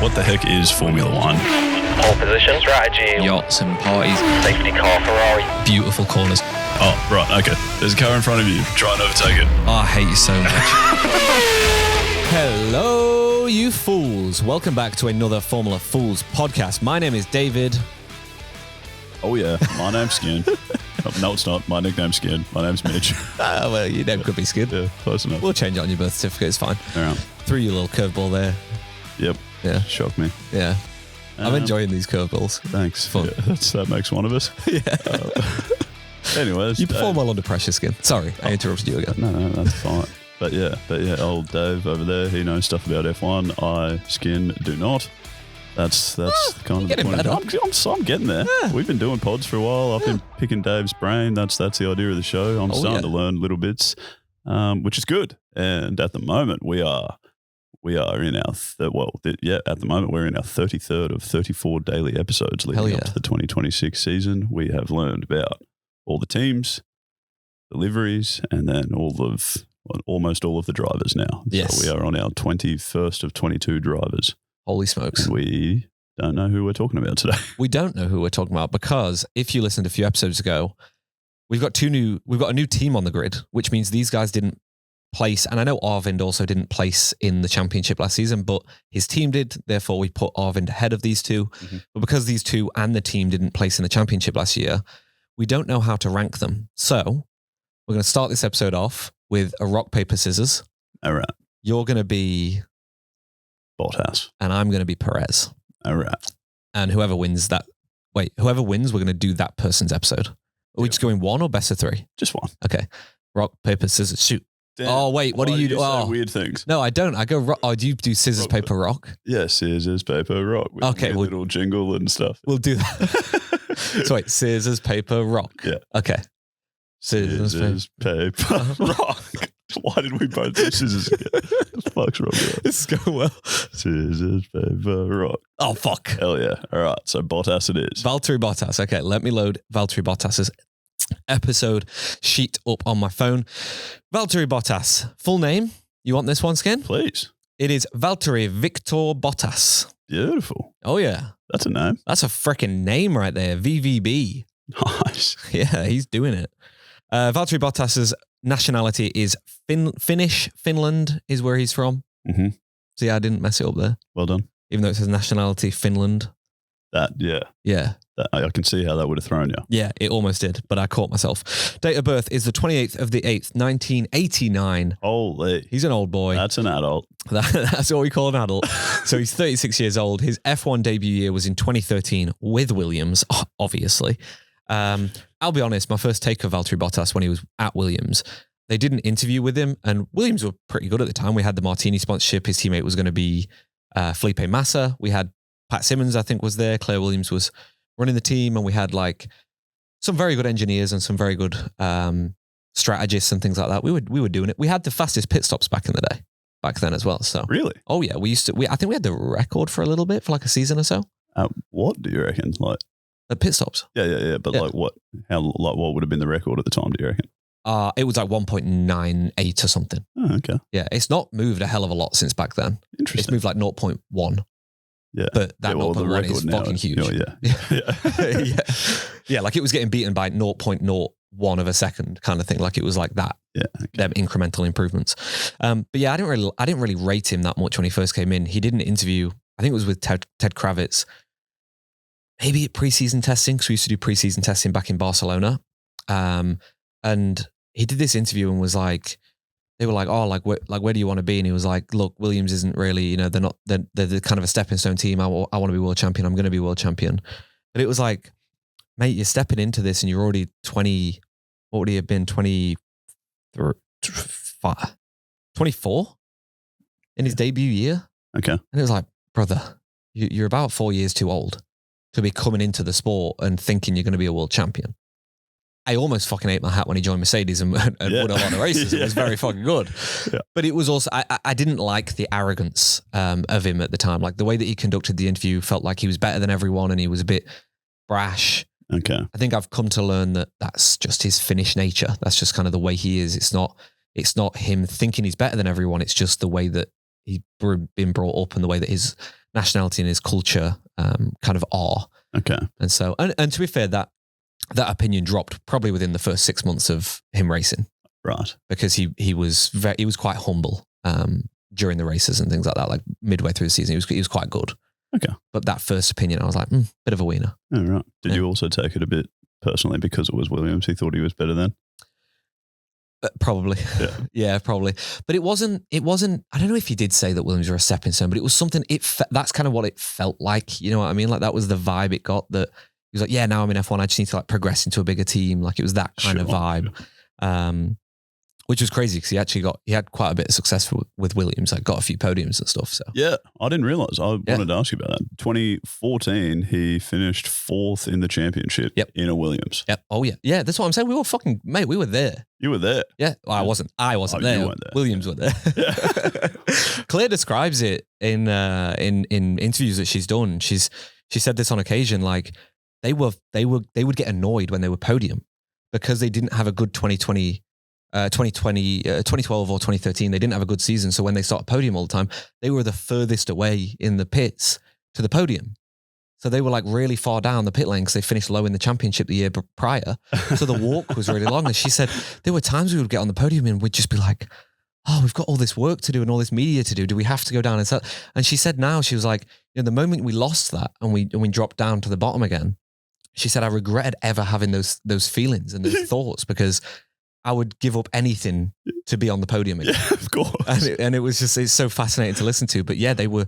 What the heck is Formula One? Pole position, strategy, yachts and parties, safety car, Ferrari. beautiful corners. Oh, right, okay. There's a car in front of you. Try and overtake it. Oh, I hate you so much. Hello, you fools. Welcome back to another Formula Fools podcast. My name is David. Oh, yeah. My name's Skin. No, it's not. My nickname's Skin. My name's Mitch. Well, your name could be Skid. Yeah, close enough. We'll change it on your birth certificate. It's fine. All right. Threw you a little curveball there. Yep. Yeah. Shocked me. Yeah. I'm enjoying these curveballs. Thanks. Fun. Yeah, that makes one of us. Yeah. Anyways. You perform well under pressure, Skin. Sorry, I interrupted you again. No, that's fine. But yeah, old Dave over there, he knows stuff about F1. I, Skin, do not. That's kind of the point. I'm getting there. Yeah. We've been doing pods for a while. I've been picking Dave's brain. That's the idea of the show. I'm starting to learn little bits, which is good. And at the moment, we are in our at the moment we're in our 33rd of 34 daily episodes leading up to the 2026 season. We have learned about all the teams, the liveries, and then almost all of the drivers now. Yes. So we are on our 21st of 22 drivers. Holy smokes. And we don't know who we're talking about today. We don't know who we're talking about because if you listened a few episodes ago, we've got a new team on the grid, which means these guys didn't place, and I know Arvind also didn't place in the championship last season, but his team did. Therefore, we put Arvind ahead of these two. Mm-hmm. But because these two and the team didn't place in the championship last year, we don't know how to rank them. So we're going to start this episode off with a rock, paper, scissors. All right. You're going to be Bottas. And I'm going to be Perez. All right. And whoever wins, we're going to do that person's episode. Are we just going one or best of three? Just one. Okay. Rock, paper, scissors, shoot. Damn. Oh, wait, what do you do? Say weird things. No, I don't. I go rock. Oh, do you do scissors, Rock, paper, rock? Yeah, scissors, paper, rock. With Okay, a little jingle and stuff. We'll do that. So wait, scissors, paper, rock. Yeah. Okay. Scissors, paper, rock. Why did we both do scissors again? What the fuck's wrong with that? This is going well. Scissors, paper, rock. Oh, fuck. Hell yeah. All right, so Bottas it is. Valtteri Bottas. Okay, let me load Valtteri Bottas's episode sheet up on my phone. Valtteri Bottas. Full name? You want this one, Skin? Please. It is Valtteri Victor Bottas. Beautiful. Oh, yeah. That's a name. That's a freaking name right there. VVB. Nice. Yeah, he's doing it. Valtteri Bottas's nationality is Finnish. Finland is where he's from. Mm-hmm. So yeah, I didn't mess it up there. Well done. Even though it says nationality Finland. Yeah. I can see how that would have thrown you. Yeah, it almost did, but I caught myself. Date of birth is the 28th of the 8th, 1989. Holy. He's an old boy. That's an adult. That's what we call an adult. So he's 36 years old. His F1 debut year was in 2013 with Williams, obviously. I'll be honest, my first take of Valtteri Bottas when he was at Williams, they did an interview with him, and Williams were pretty good at the time. We had the Martini sponsorship. His teammate was going to be Felipe Massa. We had Pat Simmons, I think, was there. Claire Williams was running the team, and we had like some very good engineers and some very good strategists and things like that. We were doing it. We had the fastest pit stops back then as well. So really? Oh yeah, I think we had the record for a little bit for like a season or so. What do you reckon? Like pit stops? Yeah. But like what? What would have been the record at the time? Do you reckon? It was like 1.98 or something. Oh, okay. Yeah, it's not moved a hell of a lot since back then. Interesting. It's moved like 0.1. Yeah. But that 0.1 is fucking huge. Oh, yeah. Yeah, like it was getting beaten by 0.01 of a second kind of thing. Like it was like that. Yeah. Okay. Them incremental improvements. But yeah, I didn't really rate him that much when he first came in. He did an interview, I think it was with Ted Kravitz, maybe at preseason testing, because we used to do preseason testing back in Barcelona. And he did this interview and was like, they were like, oh, where do you want to be? And he was like, look, Williams isn't really, they're the kind of a stepping stone team. I want to be world champion. I'm going to be world champion. But it was like, mate, you're stepping into this and you're already 20, what would he have been? 24 in his debut year. Okay. And it was like, brother, you're about 4 years too old to be coming into the sport and thinking you're going to be a world champion. I almost fucking ate my hat when he joined Mercedes and won a lot of races. It was very fucking good. Yeah. But it was also, I didn't like the arrogance of him at the time. Like the way that he conducted the interview felt like he was better than everyone and he was a bit brash. Okay. I think I've come to learn that that's just his Finnish nature. That's just kind of the way he is. It's not him thinking he's better than everyone. It's just the way that he's been brought up and the way that his nationality and his culture kind of are. Okay. And so, and to be fair, that opinion dropped probably within the first 6 months of him racing, Right. because he was quite humble during the races and things like that. Like midway through the season, he was quite good. Okay. But that first opinion, I was like, bit of a wiener. Oh, right. Did Yeah. you also take it a bit personally because it was Williams? He thought he was better then? Probably. Yeah. Yeah, probably. But it wasn't, I don't know if he did say that Williams were a stepping stone, but it was something, that's kind of what it felt like. You know what I mean? Like that was the vibe it got, that he was like, yeah, now I'm in F1. I just need to like progress into a bigger team. Like it was that kind of vibe. Which was crazy because he had quite a bit of success with Williams. Like got a few podiums and stuff. So Yeah, I didn't realise. I wanted to ask you about that. 2014, he finished 4th in the championship in a Williams. Yep. Oh yeah. Yeah, that's what I'm saying. We were we were there. You were there. Yeah. Well, I wasn't there. You weren't there. Williams were there. Yeah. Claire describes it in interviews that she's done. She said this on occasion, like they would get annoyed when they were podium because they didn't have a good 2012 or 2013, they didn't have a good season. So when they started podium all the time, they were the furthest away in the pits to the podium. So they were like really far down the pit lane because they finished low in the championship the year prior. So the walk was really long. And she said there were times we would get on the podium and we'd just be like, oh, we've got all this work to do and all this media to do. Do we have to go down? And she said now, she was like, the moment we lost that and we dropped down to the bottom again, she said, I regretted ever having those feelings and those thoughts because I would give up anything to be on the podium again. Yeah, of course. And it was it's so fascinating to listen to. But yeah, they were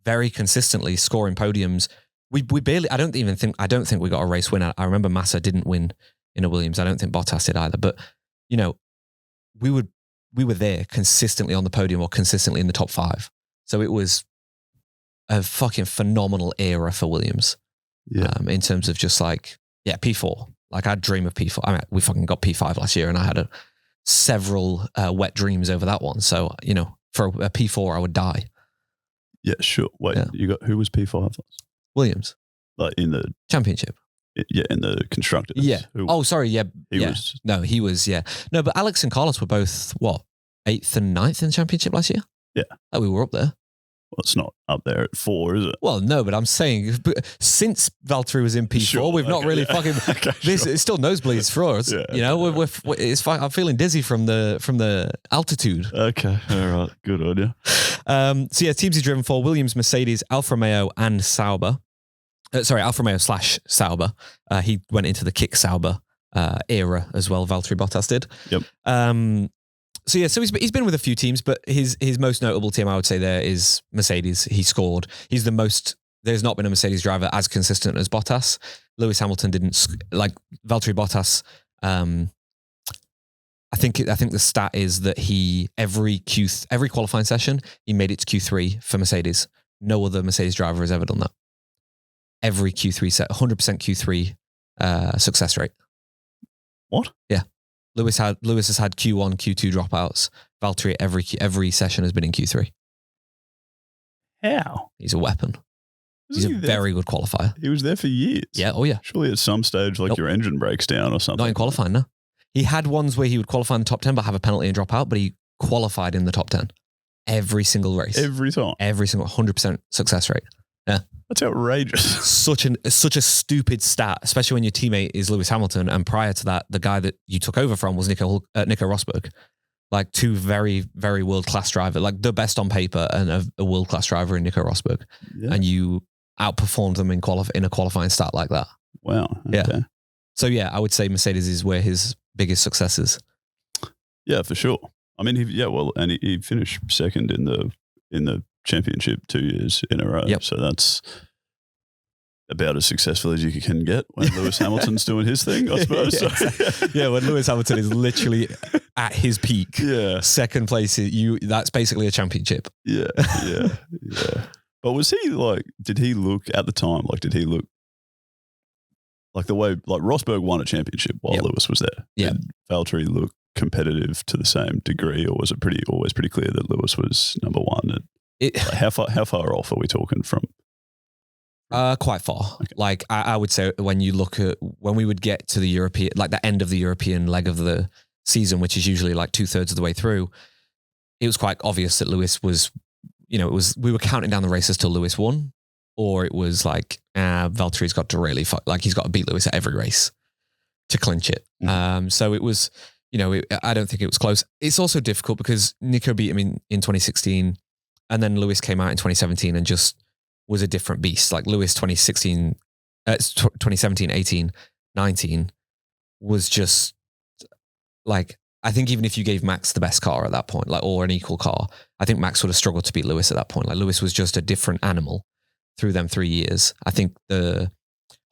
very consistently scoring podiums. We barely, I don't think we got a race win. I remember Massa didn't win in a Williams. I don't think Bottas did either. But, we were there consistently on the podium or consistently in the top 5. So it was a fucking phenomenal era for Williams. Yeah. In terms of just like, P4. Like I'd dream of P4. I mean, we fucking got P5 last year and I had several wet dreams over that one. So, for a P4, I would die. Yeah, sure. Wait, who was P5 last? Williams. Like in the championship. Yeah, in the constructors. Yeah. Sorry. Yeah. He was. No, he was. Yeah. No, but Alex and Carlos were both 8th and 9th in the championship last year? Yeah. Like we were up there. Well, it's not up there at 4, is it? Well, no, but I'm saying since Valtteri was in P4, we've not really fucking. It's still nosebleeds for us. Yeah, it's fine. I'm feeling dizzy from the altitude. Okay, all right, good on you. So yeah, teams he's driven for: Williams, Mercedes, Alfa Romeo, and Sauber. Alfa Romeo / Sauber. He went into the Kick Sauber era as well. Valtteri Bottas did. Yep. So he's been with a few teams, but his most notable team I would say there is Mercedes. He scored. He's the most. There's not been a Mercedes driver as consistent as Bottas. Lewis Hamilton didn't like Valtteri Bottas. I think the stat is that he every qualifying session he made it to Q3 for Mercedes. No other Mercedes driver has ever done that. Every Q3 set, 100% Q3 success rate. What? Yeah. Lewis has had Q1, Q2 dropouts. Valtteri every session has been in Q3. How? He's a weapon. He's a very good qualifier. He was there for years. Yeah. Oh yeah. Surely at some stage, your engine breaks down or something. Not in qualifying, no. He had ones where he would qualify in the top 10, but have a penalty and drop out. But he qualified in the top 10 every single race. Every time. Every single 100% success rate. Yeah. That's outrageous. Such a stupid stat, especially when your teammate is Lewis Hamilton, and prior to that, the guy that you took over from was Nico Rosberg. Like two very, very world-class drivers, like the best on paper and a world-class driver in Nico Rosberg. Yeah. And you outperformed them in a qualifying stat like that. Wow. Okay. Yeah. So yeah, I would say Mercedes is where his biggest success is. Yeah, for sure. I mean, he finished second in the championship 2 years in a row. Yep. So that's about as successful as you can get when Lewis Hamilton's doing his thing, I suppose. Yeah, when Lewis Hamilton is literally at his peak. Yeah. Second place, that's basically a championship. Yeah. But was he did he look at the time, did he look like the way, Rosberg won a championship while Lewis was there? Yeah. Did Valtteri look competitive to the same degree, or was it always pretty clear that Lewis was number one? How far off are we talking from? Quite far. Okay. I would say when we would get to the European, the end of the European leg of the season, which is usually 2/3 of the way through, it was quite obvious that Lewis was we were counting down the races till Lewis won, or it was like, Valtteri's got to really he's got to beat Lewis at every race to clinch it. So it was, I don't think it was close. It's also difficult because Nico beat him in 2016, and then Lewis came out in 2017 and just was a different beast. Like Lewis 2017, 18, 19 was just like, I think even if you gave Max the best car at that point, like, or an equal car, I think Max would have struggled to beat Lewis at that point. Like Lewis was just a different animal through them 3 years. I think the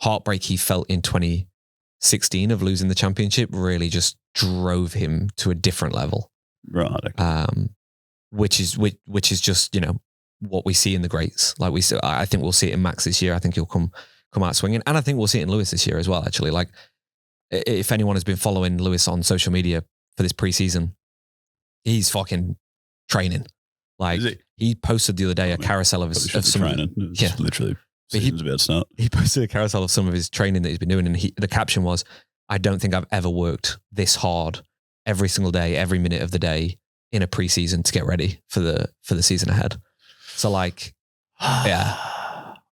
heartbreak he felt in 2016 of losing the championship really just drove him to a different level. Right. Okay. Which is just, what we see in the greats. Like I think we'll see it in Max this year. I think he'll come out swinging. And I think we'll see it in Lewis this year as well, actually. Like if anyone has been following Lewis on social media for this preseason, he's fucking training. Like he posted the other day a carousel of some training. It's literally season's about to start. He posted a carousel of some of his training that he's been doing, and the caption was, "I don't think I've ever worked this hard every single day, every minute of the day in a preseason to get ready for the season ahead." So like, yeah.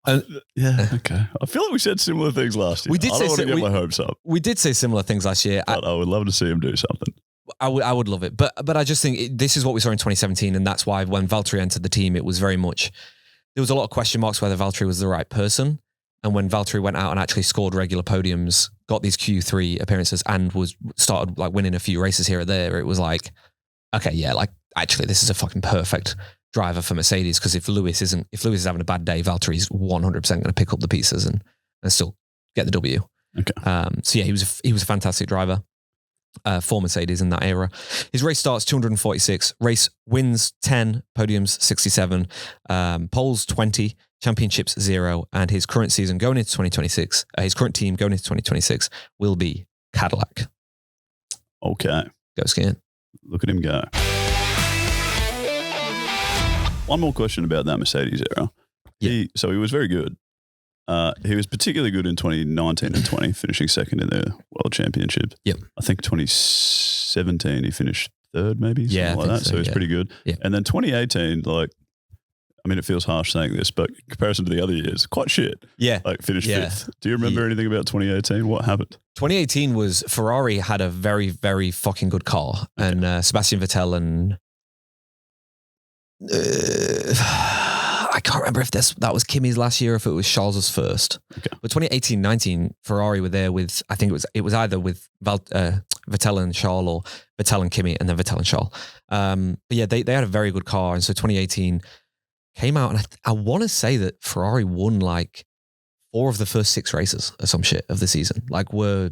Okay. I feel like we said similar things last year. I don't want to get my hopes up. We did say similar things last year. But I would love to see him do something. I would love it. But I just think this is what we saw in 2017. And that's why when Valtteri entered the team, it was very much, there was a lot of question marks whether Valtteri was the right person. And when Valtteri went out and actually scored regular podiums, got these Q3 appearances and started like winning a few races here or there, it was like, okay, yeah, like actually this is a fucking perfect driver for Mercedes, because if Lewis is having a bad day, Valtteri's 100% going to pick up the pieces and still get the W. Okay. So yeah, he was a fantastic driver for Mercedes in that era. His race starts 246, race wins 10, podiums 67, poles 20, championships 0, and his current season going into 2026, his current team going into 2026 will be Cadillac. Okay. Go skiing. Look at him go. One more question about that Mercedes era. Yeah. He was very good. He was particularly good in 2019 and 20, finishing second in the World Championship. Yep. I think 2017 he finished third, maybe, something like that. So he's pretty good. Yeah. And then 2018, like, I mean, it feels harsh saying this, but in comparison to the other years, quite shit. Yeah. Like finished fifth. Do you remember anything about 2018? What happened? 2018 was Ferrari had a very, very fucking good car, and Sebastian Vettel and I can't remember if that was Kimi's last year or if it was Charles's first. Okay. But 2018-19, Ferrari were there with, I think it was either with Vettel and Charles, or Vettel and Kimi, and then Vettel and Charles. But yeah, they had a very good car, and so 2018 came out, and I want to say that Ferrari won like 4 of the first 6 races or some shit of the season. Like, we're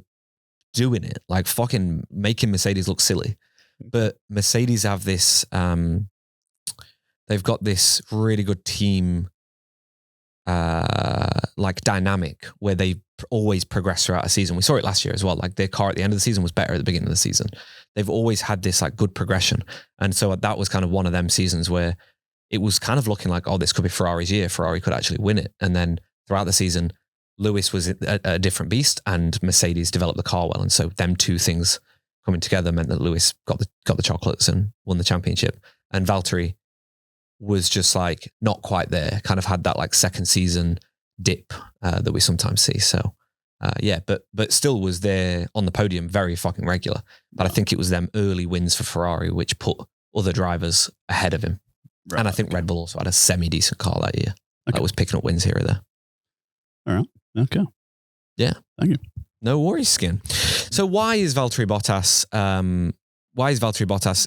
doing it, like fucking making Mercedes look silly. But Mercedes have this, they've got this really good team, like dynamic, where they always progress throughout a season. We saw it last year as well. Like their car at the end of the season was better at the beginning of the season. They've always had this like good progression. And so that was kind of one of them seasons where it was kind of looking like, oh, this could be Ferrari's year. Ferrari could actually win it. And then throughout the season, Lewis was a different beast, and Mercedes developed the car well. And so them two things coming together meant that Lewis got the chocolates and won the championship. And Valtteri was just like not quite there, kind of had that like second season dip that we sometimes see. So but still was there on the podium, very fucking regular. But I think it was them early wins for Ferrari which put other drivers ahead of him. Right. And I think Red Bull also had a semi-decent car that year. That was picking up wins here or there. All right. Okay. Yeah. Thank you. No worries, Skin. So why is Valtteri Bottas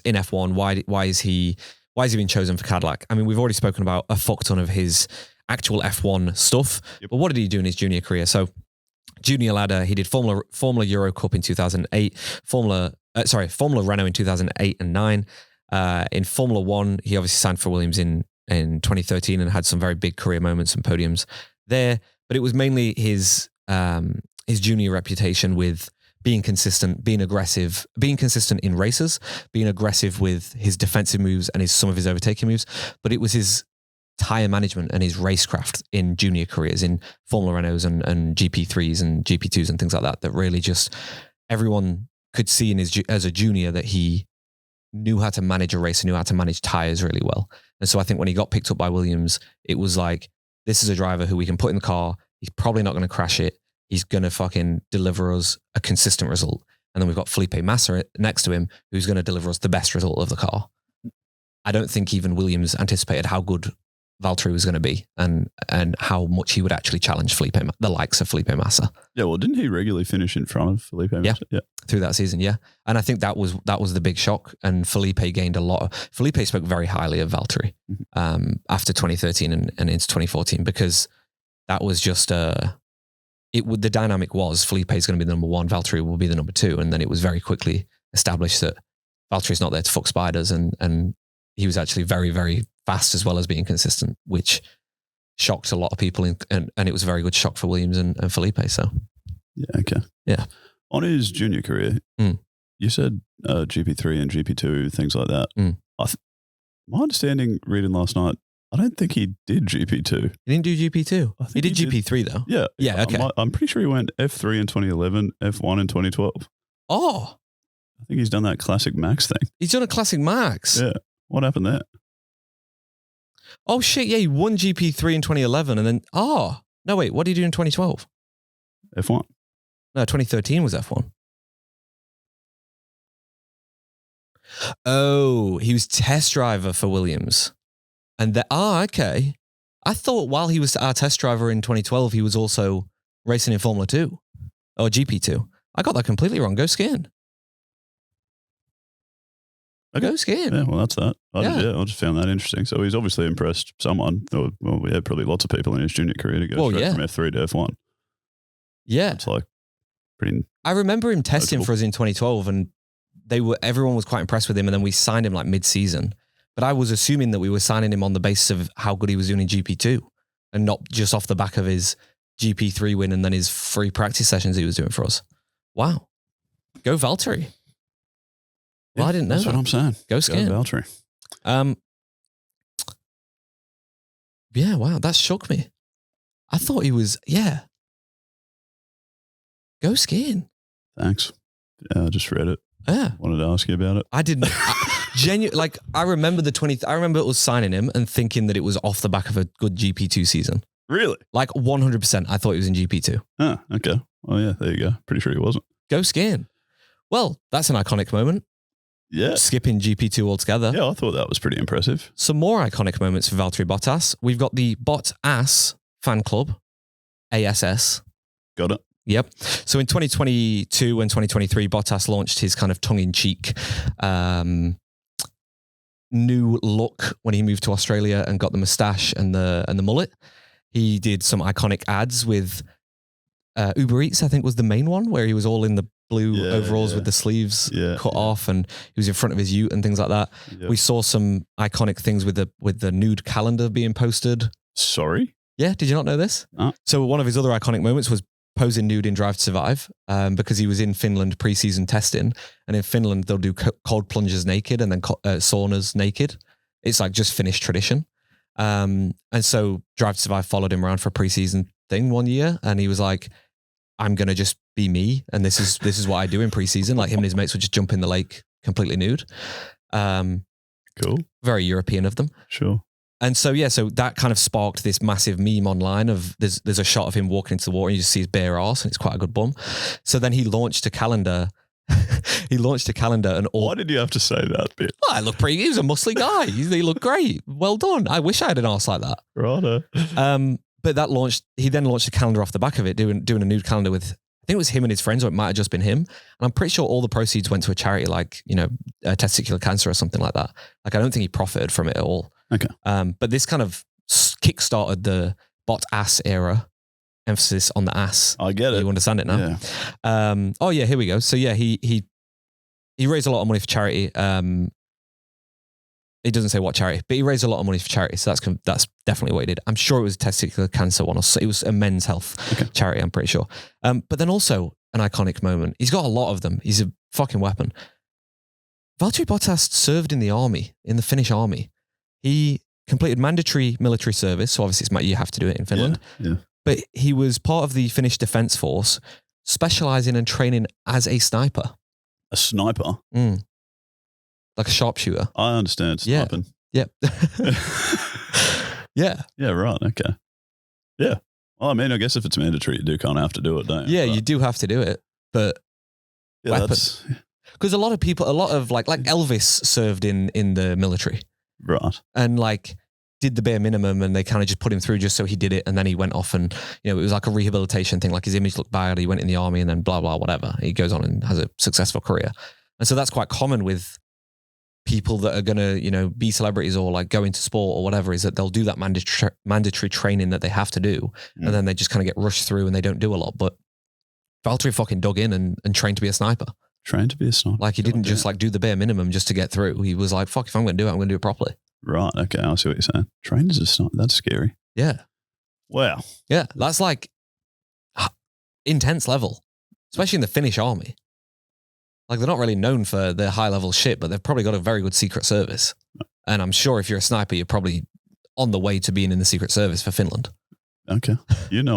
in F1? Why is he been chosen for Cadillac? I mean, we've already spoken about a fuck ton of his actual F1 stuff, but what did he do in his junior career? So junior ladder, he did Formula Eurocup in 2008, Formula Renault in 2008 and 9. In Formula One, he obviously signed for Williams in 2013 and had some very big career moments and podiums there. But it was mainly his junior reputation with being consistent, being aggressive, being consistent in races, being aggressive with his defensive moves and some of his overtaking moves. But it was his tire management and his racecraft in junior careers in Formula Renaults and GP3s and GP2s and things like that really just everyone could see as a junior that he knew how to manage a race and knew how to manage tires really well. And so I think when he got picked up by Williams, it was like, this is a driver who we can put in the car. He's probably not going to crash it. He's going to fucking deliver us a consistent result. And then we've got Felipe Massa next to him, who's going to deliver us the best result of the car. I don't think even Williams anticipated how good Valtteri was going to be and how much he would actually challenge the likes of Felipe Massa. Yeah, well, didn't he regularly finish in front of Felipe Massa? Yeah. Through that season, yeah. And I think that was the big shock. And Felipe gained a lot. Felipe spoke very highly of Valtteri after 2013 and into 2014, because that was just the dynamic was Felipe is going to be the number one, Valtteri will be the number two. And then it was very quickly established that Valtteri's not there to fuck spiders, and he was actually very, very fast as well as being consistent, which shocked a lot of people. And it was a very good shock for Williams and Felipe. So, yeah, okay. Yeah. On his junior career, you said GP3 and GP2, things like that. My understanding reading last night, I don't think he did GP2. He didn't do GP2? He did GP3 though? Yeah. Yeah, okay. I'm pretty sure he went F3 in 2011, F1 in 2012. Oh. I think he's done that classic Max thing. He's done a classic Max? Yeah. What happened there? Oh shit, yeah, he won GP3 in 2011 and then, no wait, what did he do in 2012? F1. No, 2013 was F1. Oh, he was test driver for Williams. And okay. I thought while he was our test driver in 2012, he was also racing in Formula 2 or GP2. I got that completely wrong. Go skiing. Okay. Go skiing. Yeah, well, that's that. I just found that interesting. So he's obviously impressed someone. Well, we had probably lots of people in his junior career to go straight from F3 to F1. Yeah. It's like pretty... I remember him testing for us in 2012 and everyone was quite impressed with him, and then we signed him like mid-season. But I was assuming that we were signing him on the basis of how good he was doing in GP2 and not just off the back of his GP3 win and then his free practice sessions he was doing for us. Wow. Go Valtteri. Well, I didn't know that's that. what I'm saying. Go skiing. Go Valtteri. Yeah, wow, that shook me. I thought he was, Go skiing. Thanks. Yeah, I just read it. Yeah. Wanted to ask you about it. I didn't. I remember I remember it was signing him and thinking that it was off the back of a good GP2 season. Really? Like 100%. I thought he was in GP2. Oh, okay. Oh, yeah, there you go. Pretty sure he wasn't. Go skiing. Well, that's an iconic moment. Yeah. Skipping GP2 altogether. Yeah, I thought that was pretty impressive. Some more iconic moments for Valtteri Bottas. We've got the Bottas fan club, ASS. Got it. Yep. So in 2022 and 2023, Bottas launched his kind of tongue-in-cheek new look when he moved to Australia and got the moustache and the mullet. He did some iconic ads with Uber Eats, I think was the main one, where he was all in the blue overalls with the sleeves cut off, and he was in front of his ute and things like that. Yep. We saw some iconic things with the nude calendar being posted. Sorry? Yeah, did you not know this? So one of his other iconic moments was posing nude in Drive to Survive because he was in Finland pre-season testing, and in Finland they'll do cold plunges naked and then saunas naked. It's like just Finnish tradition. And so Drive to Survive followed him around for a pre-season thing one year, and he was like, I'm going to just be me, and this is what I do in pre-season. Like him and his mates would just jump in the lake completely nude. Cool. Very European of them. Sure. And so, so that kind of sparked this massive meme online of there's a shot of him walking into the water and you just see his bare arse and it's quite a good bum. So then he launched a calendar. And all... Why did you have to say that bit? Well, I look pretty, he was a muscly guy. He looked great. Well done. I wish I had an arse like that. Righto. But he then launched a calendar off the back of it, doing a nude calendar with, I think it was him and his friends, or it might have just been him. And I'm pretty sure all the proceeds went to a charity like, testicular cancer or something like that. Like, I don't think he profited from it at all. Okay. But this kind of kickstarted the bot ass era, emphasis on the ass. I get it. You understand it now? Yeah. Here we go. So yeah, he raised a lot of money for charity. He doesn't say what charity, but he raised a lot of money for charity. So that's definitely what he did. I'm sure it was a testicular cancer one, or it was a men's health charity, I'm pretty sure. But then also an iconic moment. He's got a lot of them. He's a fucking weapon. Valtteri Bottas served in the army, in the Finnish army. He completed mandatory military service. So obviously you have to do it in Finland. Yeah. But he was part of the Finnish Defence Force, specialising and training as a sniper. A sniper? Like like a sharpshooter. I understand Yeah. sniping. Yep. Yeah. Yeah, right. Okay. Yeah. Well, I mean, I guess if it's mandatory, you do kind of have to do it, don't you? Yeah, But, you do have to do it. But yeah, weapon. that's because a lot of like Elvis served in the military right. and like did the bare minimum, and they kind of just put him through just so he did it, and then he went off and it was like a rehabilitation thing. Like his image looked bad, he went in the army, and then blah blah whatever. He goes on and has a successful career, and so that's quite common with people that are gonna be celebrities or like go into sport or whatever. Is that they'll do that mandatory training that they have to do, and then they just kind of get rushed through and they don't do a lot. But Valtteri fucking dug in and trained to be a sniper. Trained to be a sniper. Like he didn't just like do the bare minimum just to get through. He was like, fuck, if I'm going to do it, I'm going to do it properly. Right. Okay. I see what you're saying. Trained as a sniper. That's scary. Yeah. Wow. Yeah. That's like intense level, especially in the Finnish army. Like they're not really known for their high level shit, but they've probably got a very good secret service. And I'm sure if you're a sniper, you're probably on the way to being in the secret service for Finland. Okay. Yeah.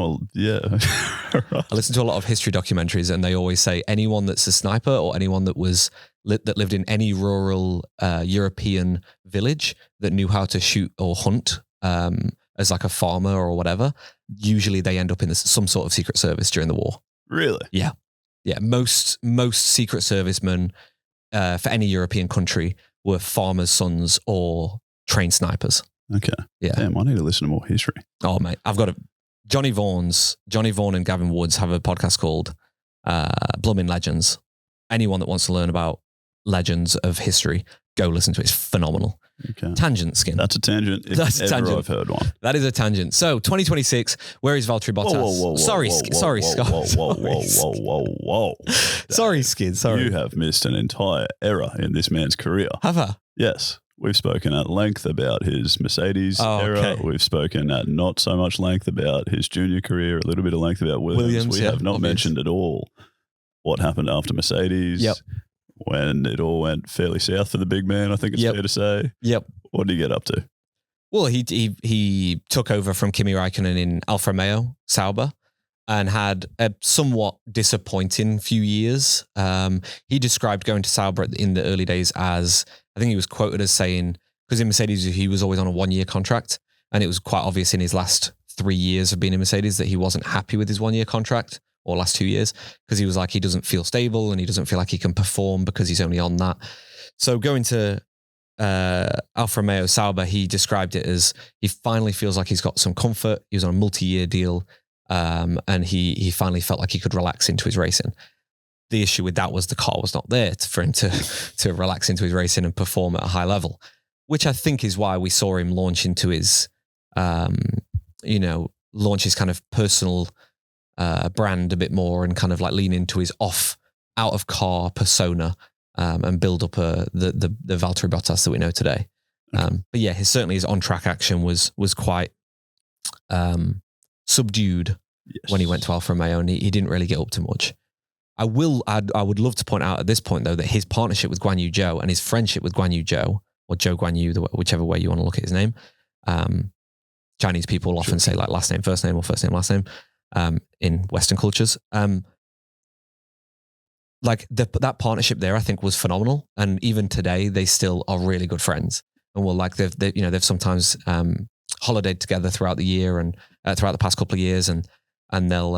I listen to a lot of history documentaries, and they always say anyone that's a sniper or anyone that that lived in any rural European village that knew how to shoot or hunt as like a farmer or whatever, usually they end up in some sort of secret service during the war. Really? Yeah. Yeah. Most secret servicemen for any European country were farmers' sons or trained snipers. Okay. Yeah. Damn, I need to listen to more history. Oh, mate. I've got Johnny Vaughan and Gavin Woods have a podcast called Blooming Legends. Anyone that wants to learn about legends of history, go listen to it. It's phenomenal. Okay. Tangent, Skin. That's a tangent. That's a tangent. I've heard one. That is a tangent. So 2026, where is Valtteri Bottas? Whoa, Sorry, Scott. Whoa. Sorry, Skid. Sorry. You have missed an entire era in this man's career. Have I? Yes. We've spoken at length about his Mercedes era. Okay. We've spoken at not so much length about his junior career, a little bit of length about Williams. We have not mentioned at all what happened after Mercedes. Yep. When it all went fairly south for the big man, I think it's fair to say. Yep. What did he get up to? Well, he took over from Kimi Räikkönen in Alfa Romeo Sauber and had a somewhat disappointing few years. He described going to Sauber in the early days as, I think he was quoted as saying, because in Mercedes he was always on a 1-year contract, and it was quite obvious in his last 3 years of being in Mercedes that he wasn't happy with his 1-year contract, or last 2 years, because he was like, he doesn't feel stable and he doesn't feel like he can perform because he's only on that. So going to Alfa Romeo Sauber, he described it as he finally feels like he's got some comfort. He was on a multi-year deal, and he finally felt like he could relax into his racing. The issue with that was the car was not there for him to relax into his racing and perform at a high level, which I think is why we saw him launch into his, launch his kind of personal brand a bit more and kind of like lean into his out of car persona and build up the Valtteri Bottas that we know today. But yeah, certainly his on track action was quite subdued when he went to Alfa Romeo, and he didn't really get up to much. I would love to point out at this point though that his partnership with Guan Yu Zhou and his friendship with Guan Yu Zhou, or Zhou Guan Yu, whichever way you want to look at his name. Chinese people often say like last name, first name, or first name, last name. In Western cultures, like that partnership there, I think was phenomenal, and even today they still are really good friends. And they've sometimes holidayed together throughout the year and throughout the past couple of years, and they'll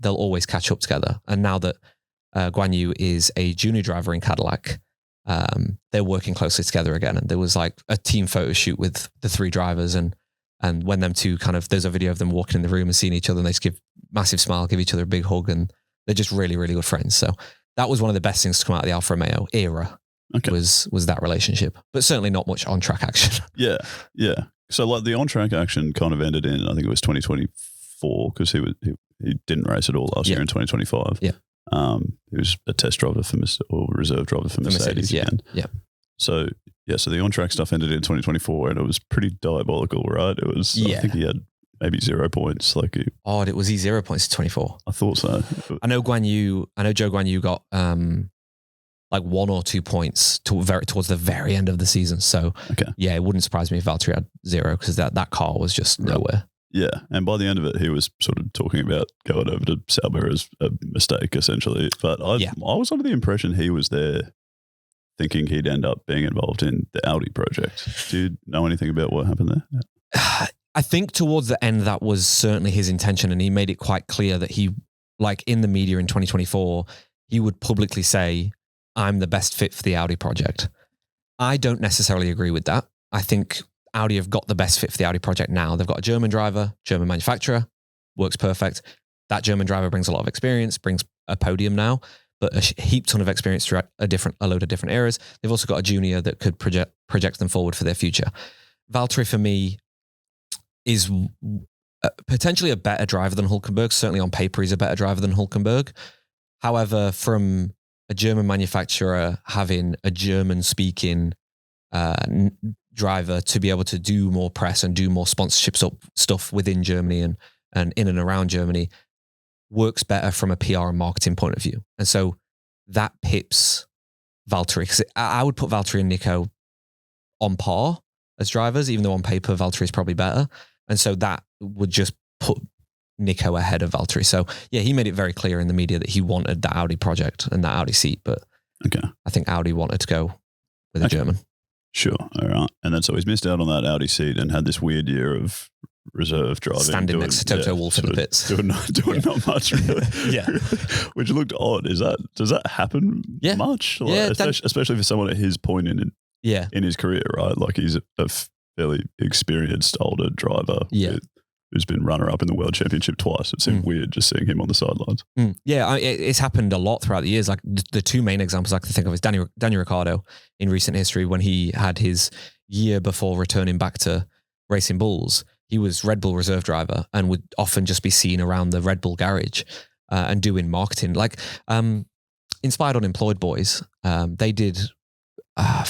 always catch up together. And now that Guan Yu is a junior driver in Cadillac, they're working closely together again. And there was like a team photo shoot with the 3 drivers, and when them two there's a video of them walking in the room and seeing each other, and they just give massive smile, give each other a big hug, and they're just really, really good friends. So that was one of the best things to come out of the Alfa Romeo era. Okay. Was that relationship, but certainly not much on track action. Yeah. So like the on track action kind of ended in, I think it was 2024, because he didn't race at all last year in 2025. Yeah. He was a test driver or reserve driver for Mercedes. Yeah. So the on-track stuff ended in 2024, and it was pretty diabolical, right? It was, I think he had maybe 0 points. Was he 0 points in 24? I thought so. I know Zhou Guan Yu got like 1 or 2 points towards the very end of the season. So yeah, it wouldn't surprise me if Valtteri had 0, because that car was just nowhere. Yeah, and by the end of it, he was sort of talking about going over to Sauber as a mistake, essentially. But I was under the impression he was there thinking he'd end up being involved in the Audi project. Do you know anything about what happened there? I think towards the end, that was certainly his intention, and he made it quite clear that he, like in the media in 2024, he would publicly say, I'm the best fit for the Audi project. I don't necessarily agree with that. I think Audi have got the best fit for the Audi project now. They've got a German driver, German manufacturer, works perfect. That German driver brings a lot of experience, brings a podium now, but a heap ton of experience throughout a load of different eras. They've also got a junior that could project them forward for their future. Valtteri, for me, is potentially a better driver than Hülkenberg. Certainly on paper, he's a better driver than Hülkenberg. However, from a German manufacturer having a German-speaking driver to be able to do more press and do more sponsorship stuff within Germany and in and around Germany works better from a PR and marketing point of view. And so that pips Valtteri, because I would put Valtteri and Nico on par as drivers, even though on paper Valtteri is probably better. And so that would just put Nico ahead of Valtteri. So yeah, he made it very clear in the media that he wanted the Audi project and that Audi seat, but I think Audi wanted to go with a German. Sure. All right. And then so he's missed out on that Audi seat and had this weird year of reserve driving. Standing next to Toto Wolff in the pits. Doing not much really. Yeah. Which looked odd. Does that happen much? Like, Yeah. Especially for someone at his point in his career, right? Like he's a fairly experienced older driver who's been runner-up in the World Championship twice. It seemed weird just seeing him on the sidelines. Yeah, it's happened a lot throughout the years. Like the two main examples I can think of is Daniel Ricciardo in recent history when he had his year before returning back to Racing Bulls. He was Red Bull reserve driver and would often just be seen around the Red Bull garage and doing marketing. Like Inspired Unemployed Boys, they did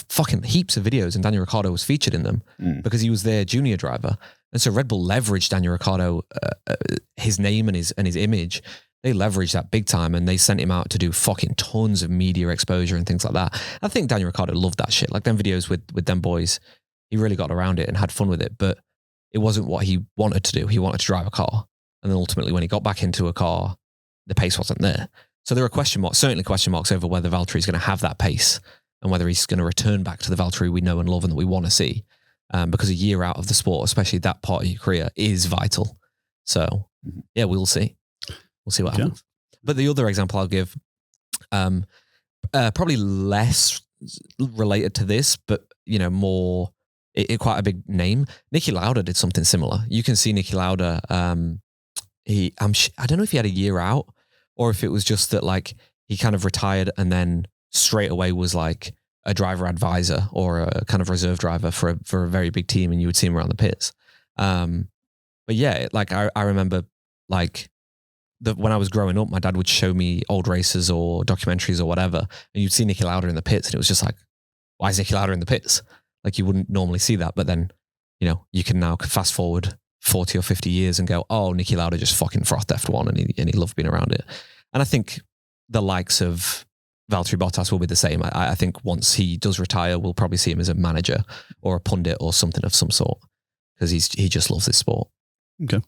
fucking heaps of videos and Daniel Ricciardo was featured in them because he was their junior driver. And so Red Bull leveraged Daniel Ricciardo, his name and his image. They leveraged that big time and they sent him out to do fucking tons of media exposure and things like that. I think Daniel Ricciardo loved that shit. Like them videos with them boys, he really got around it and had fun with it, but it wasn't what he wanted to do. He wanted to drive a car. And then ultimately when he got back into a car, the pace wasn't there. So there are certainly question marks over whether Valtteri is going to have that pace and whether he's going to return back to the Valtteri we know and love and that we want to see. Because a year out of the sport, especially that part of your career, is vital. So, yeah, we'll see. We'll see what happens. But the other example I'll give, probably less related to this, but more, quite a big name. Niki Lauda did something similar. You can see Niki Lauda. I don't know if he had a year out or if it was just that like he kind of retired and then straight away was like a driver advisor or a kind of reserve driver for a very big team, and you would see him around the pits. But yeah, like I remember like when I was growing up, my dad would show me old races or documentaries or whatever, and you'd see Niki Lauda in the pits, and it was just like, why is Niki Lauda in the pits? Like you wouldn't normally see that, but then you can now fast forward 40 or 50 years and go, oh, Niki Lauda just fucking frothed F1 and he loved being around it. And I think the likes of Valtteri Bottas will be the same. I think once he does retire, we'll probably see him as a manager or a pundit or something of some sort because he just loves this sport. Okay.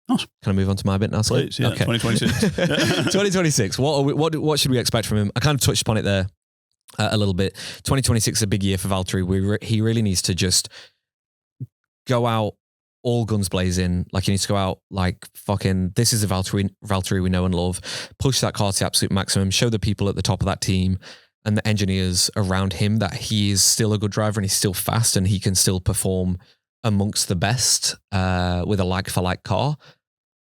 Nice. Can I move on to my bit now? Please, yeah. Okay. 2026. 2026. What should we expect from him? I kind of touched upon it there a little bit. 2026 is a big year for Valtteri. He really needs to just go out all guns blazing. Like he needs to go out like fucking, this is the Valtteri we know and love. Push that car to the absolute maximum. Show the people at the top of that team and the engineers around him that he is still a good driver and he's still fast and he can still perform amongst the best with a like-for-like car.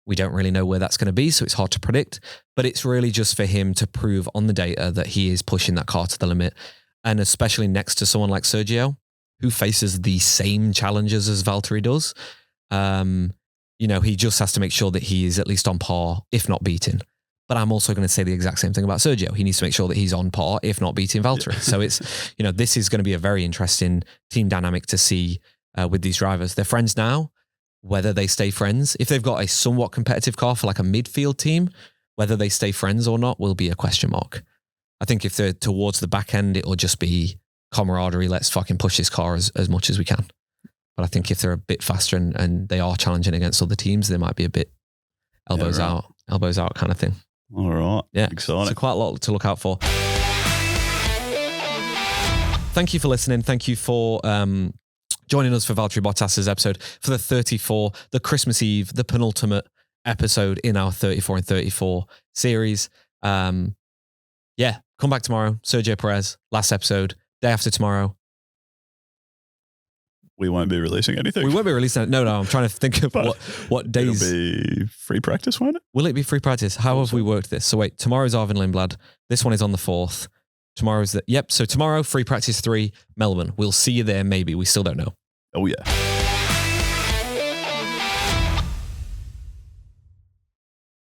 We don't really know where that's going to be, so it's hard to predict. But it's really just for him to prove on the data that he is pushing that car to the limit. And especially next to someone like Sergio, who faces the same challenges as Valtteri does. He just has to make sure that he is at least on par, if not beating. But I'm also going to say the exact same thing about Sergio. He needs to make sure that he's on par, if not beating Valtteri. So it's, this is going to be a very interesting team dynamic to see with these drivers. They're friends now, whether they stay friends. If they've got a somewhat competitive car for like a midfield team, whether they stay friends or not will be a question mark. I think if they're towards the back end, it'll just be camaraderie. Let's fucking push this car as much as we can. But I think if they're a bit faster and they are challenging against other teams, they might be a bit elbows out kind of thing. All right. Yeah. Exciting. So quite a lot to look out for. thank you for listening. Thank you for joining us for Valtteri Bottas's episode for the 34, the Christmas Eve, the penultimate episode in our 34 and 34 series. Come back tomorrow. Sergio Perez, last episode. Day after tomorrow. We won't be releasing anything. We won't be releasing it. No, I'm trying to think of what days. It'll be free practice, won't it? Will it be free practice? How have we worked this? So wait, tomorrow's Arvin Lindblad. This one is on the 4th. Tomorrow's so tomorrow, free practice 3, Melbourne. We'll see you there maybe. We still don't know. Oh, yeah.